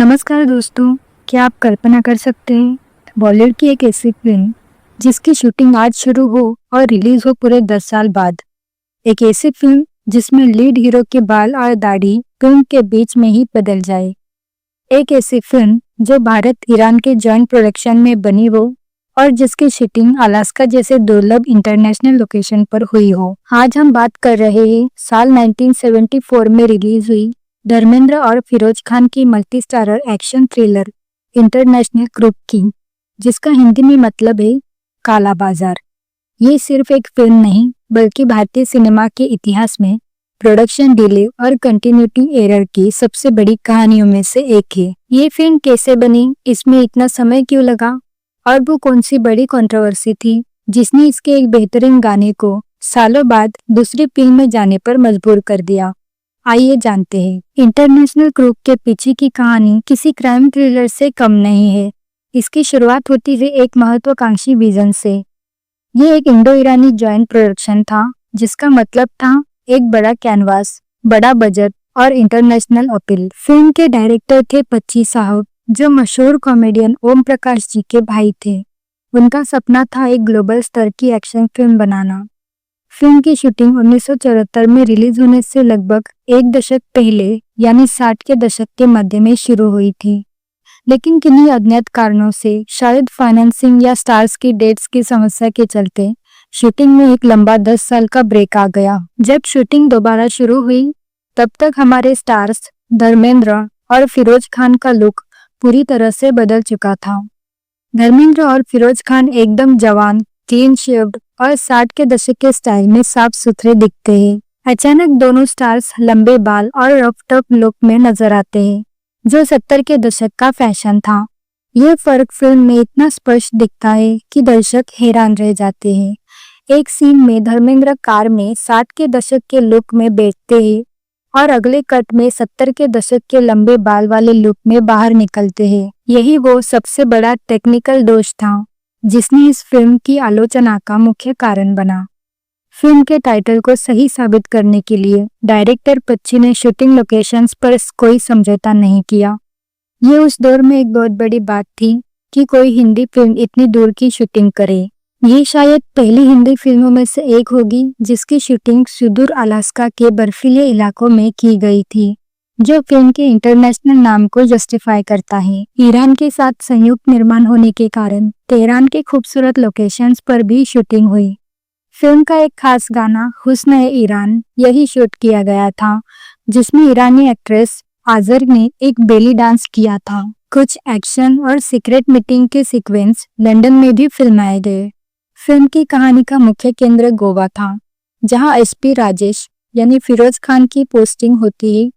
नमस्कार दोस्तों, क्या आप कल्पना कर सकते हैं बॉलीवुड की एक ऐसी फिल्म जिसकी शूटिंग आज शुरू हो और रिलीज हो पूरे 10 साल बाद। एक ऐसी फिल्म जिसमें लीड हीरो के बाल और दाढ़ी फिल्म के बीच में ही बदल जाए। एक ऐसी फिल्म जो भारत ईरान के जॉइंट प्रोडक्शन में बनी हो और जिसकी शूटिंग अलास्का जैसे दुर्लभ इंटरनेशनल लोकेशन पर हुई हो। आज हम बात कर रहे हैं साल 1974 में रिलीज हुई धर्मेंद्र और फिरोज खान की multi starrer action thriller international group की, जिसका हिंदी में मतलब है काला बाजार। ये सिर्फ एक फिल्म नहीं बल्कि भारतीय सिनेमा के इतिहास में प्रोडक्शन डिले और कंटिन्यूटी एरर की सबसे बड़ी कहानियों में से एक है। ये फिल्म कैसे बनी, इसमें इतना समय क्यों लगा और वो कौन सी बड़ी कंट्रोवर्सी थी जिसने इसके एक बेहतरीन गाने को सालों बाद दूसरी फिल्म में जाने पर मजबूर कर दिया। आइए जानते हैं। इंटरनेशनल ग्रुप के पीछे की कहानी किसी क्राइम थ्रिलर से कम नहीं है। इसकी शुरुआत होती है एक महत्वाकांक्षी विजन से। ये एक इंडो ईरानी जॉइंट प्रोडक्शन था जिसका मतलब था एक बड़ा कैनवास, बड़ा बजट और इंटरनेशनल अपील। फिल्म के डायरेक्टर थे पच्ची साहब, जो मशहूर कॉमेडियन ओम प्रकाश जी के भाई थे। उनका सपना था एक ग्लोबल स्तर की एक्शन फिल्म बनाना। फिल्म की शूटिंग 1974 में रिलीज होने से लगभग एक दशक पहले यानी 60 के दशक के मध्य में शुरू हुई थी, लेकिन किन्हीं अज्ञात कारणों से, शायद फाइनेंसिंग या स्टार्स की डेट्स की समस्या के चलते, शूटिंग में एक लंबा 10 साल का ब्रेक आ गया। जब शूटिंग दोबारा शुरू हुई तब तक हमारे स्टार्स धर्मेंद्र और फिरोज खान का लुक पूरी तरह से बदल चुका था। धर्मेंद्र और फिरोज खान एकदम जवान, क्लीन शेव्ड और 60 के दशक के स्टाइल में साफ सुथरे दिखते हैं। अचानक दोनों स्टार्स लंबे बाल और रफ टफ लुक में नजर आते हैं, जो 70 के दशक का फैशन था। ये फर्क फिल्म में इतना स्पष्ट दिखता है कि दर्शक हैरान रह जाते हैं। एक सीन में धर्मेंद्र कार में 60 के दशक के लुक में बैठते हैं और अगले कट में 70 के दशक के लंबे बाल वाले लुक में बाहर निकलते हैं। यही वो सबसे बड़ा टेक्निकल दोष था जिसने इस फिल्म की आलोचना का मुख्य कारण बना। फिल्म के टाइटल को सही साबित करने के लिए डायरेक्टर पच्ची ने शूटिंग लोकेशंस पर कोई समझौता नहीं किया। ये उस दौर में एक बहुत बड़ी बात थी कि कोई हिंदी फिल्म इतनी दूर की शूटिंग करे। ये शायद पहली हिंदी फिल्मों में से एक होगी जिसकी शूटिंग सुदूर अलास्का के बर्फीले इलाकों में की गई थी, जो फिल्म के इंटरनेशनल नाम को जस्टिफाई करता है। ईरान के साथ संयुक्त निर्माण होने के कारण तेहरान के खूबसूरत लोकेशंस पर भी शूटिंग हुई। फिल्म का एक खास गाना हुस्न ए ईरान यही शूट किया गया था, जिसमें ईरानी एक्ट्रेस आजर ने एक बेली डांस किया था। कुछ एक्शन और सीक्रेट मीटिंग के सीक्वेंस लंदन में भी फिल्माए गए। फिल्म की कहानी का मुख्य केंद्र गोवा था, जहां एसपी राजेश यानी फिरोज खान की पोस्टिंग होती है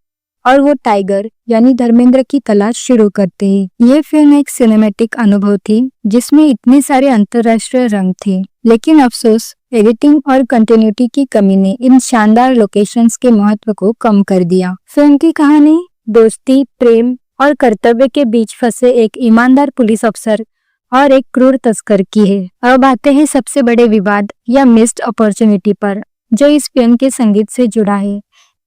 और वो टाइगर यानी धर्मेंद्र की तलाश शुरू करते हैं। ये फिल्म एक सिनेमैटिक अनुभव थी जिसमें इतने सारे अंतर्राष्ट्रीय रंग थे, लेकिन अफसोस एडिटिंग और कंटिन्यूटी की कमी ने इन शानदार लोकेशंस के महत्व को कम कर दिया। फिल्म की कहानी दोस्ती, प्रेम और कर्तव्य के बीच फंसे एक ईमानदार पुलिस अफसर और एक क्रूर तस्कर की है। अब आते हैं सबसे बड़े विवाद या मिस्ड अपॉर्चुनिटी पर, जो इस फिल्म के संगीत से जुड़ा है।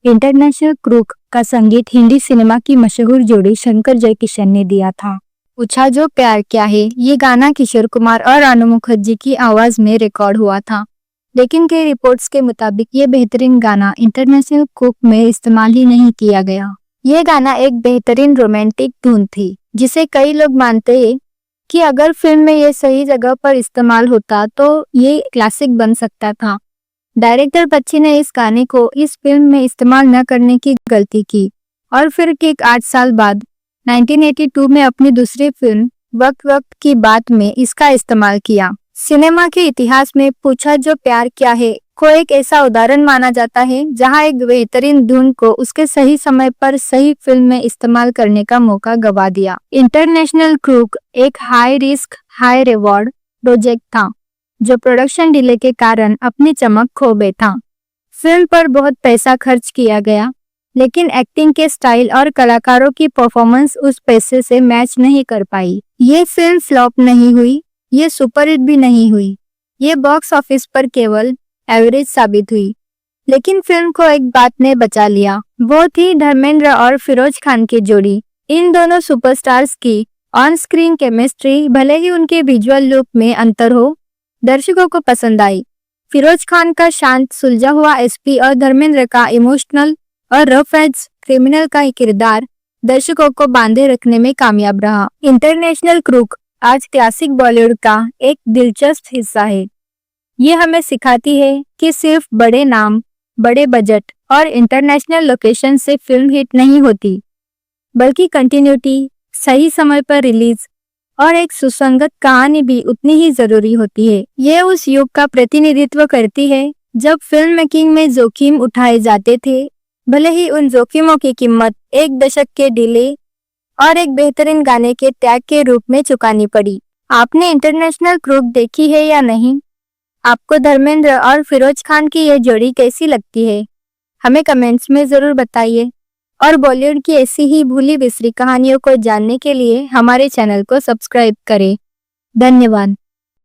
इंटरनेशनल ग्रुप का संगीत हिंदी सिनेमा की मशहूर जोड़ी शंकर जयकिशन ने दिया था। पूछा जो प्यार क्या है, ये गाना किशोर कुमार और रानू मुखर्जी की आवाज में रिकॉर्ड हुआ था, लेकिन कई रिपोर्ट्स के मुताबिक ये बेहतरीन गाना इंटरनेशनल ग्रुप में इस्तेमाल ही नहीं किया गया। ये गाना एक बेहतरीन रोमांटिक धुन थी जिसे कई लोग मानते हैं कि अगर फिल्म में ये सही जगह पर इस्तेमाल होता तो ये क्लासिक बन सकता था। डायरेक्टर पच्ची ने इस गाने को इस फिल्म में इस्तेमाल न करने की गलती की और फिर ठीक 8 साल बाद 1982 में अपनी दूसरी फिल्म वक्त वक्त की बात में इसका इस्तेमाल किया। सिनेमा के इतिहास में पूछा जो प्यार क्या है को एक ऐसा उदाहरण माना जाता है जहां एक बेहतरीन धुन को उसके सही समय पर सही फिल्म में इस्तेमाल करने का मौका गवा दिया। इंटरनेशनल ग्रुप एक high risk high reward project था जो प्रोडक्शन डिले के कारण अपनी चमक खो बैठा। फिल्म पर बहुत पैसा खर्च किया गया, लेकिन एक्टिंग के स्टाइल और कलाकारों की परफॉर्मेंस उस पैसे से मैच नहीं कर पाई। ये फिल्म फ्लॉप नहीं हुई, ये सुपरहिट भी नहीं हुई, ये बॉक्स ऑफिस पर केवल एवरेज साबित हुई। लेकिन फिल्म को एक बात ने बचा लिया, वो थी धर्मेंद्र और फिरोज खान की जोड़ी। इन दोनों सुपरस्टार्स की ऑन स्क्रीन केमिस्ट्री भले ही उनके विजुअल लुक में अंतर हो, दर्शकों को पसंद आई। फिरोज खान का शांत सुलझा हुआ एसपी और धर्मेंद्र का इमोशनल और रफ एज क्रिमिनल का किरदार दर्शकों को बांधे रखने में कामयाब रहा। इंटरनेशनल क्रूक आज क्लासिक बॉलीवुड का एक दिलचस्प हिस्सा है। ये हमें सिखाती है कि सिर्फ बड़े नाम, बड़े बजट और इंटरनेशनल लोकेशन से फिल्म हिट नहीं होती, बल्कि कंटिन्यूटी, सही समय पर रिलीज और एक सुसंगत कहानी भी उतनी ही जरूरी होती है। ये उस युग का प्रतिनिधित्व करती है जब फिल्म मेकिंग में जोखिम उठाए जाते थे, भले ही उन जोखिमों की कीमत एक दशक के डिले और एक बेहतरीन गाने के त्याग के रूप में चुकानी पड़ी। आपने इंटरनेशनल क्रूक देखी है या नहीं? आपको धर्मेंद्र और फिरोज खान की यह जोड़ी कैसी लगती है? हमें कमेंट्स में जरूर बताइए। और बॉलीवुड की ऐसी ही भूली बिसरी कहानियों को जानने के लिए हमारे चैनल को सब्सक्राइब करें। धन्यवाद।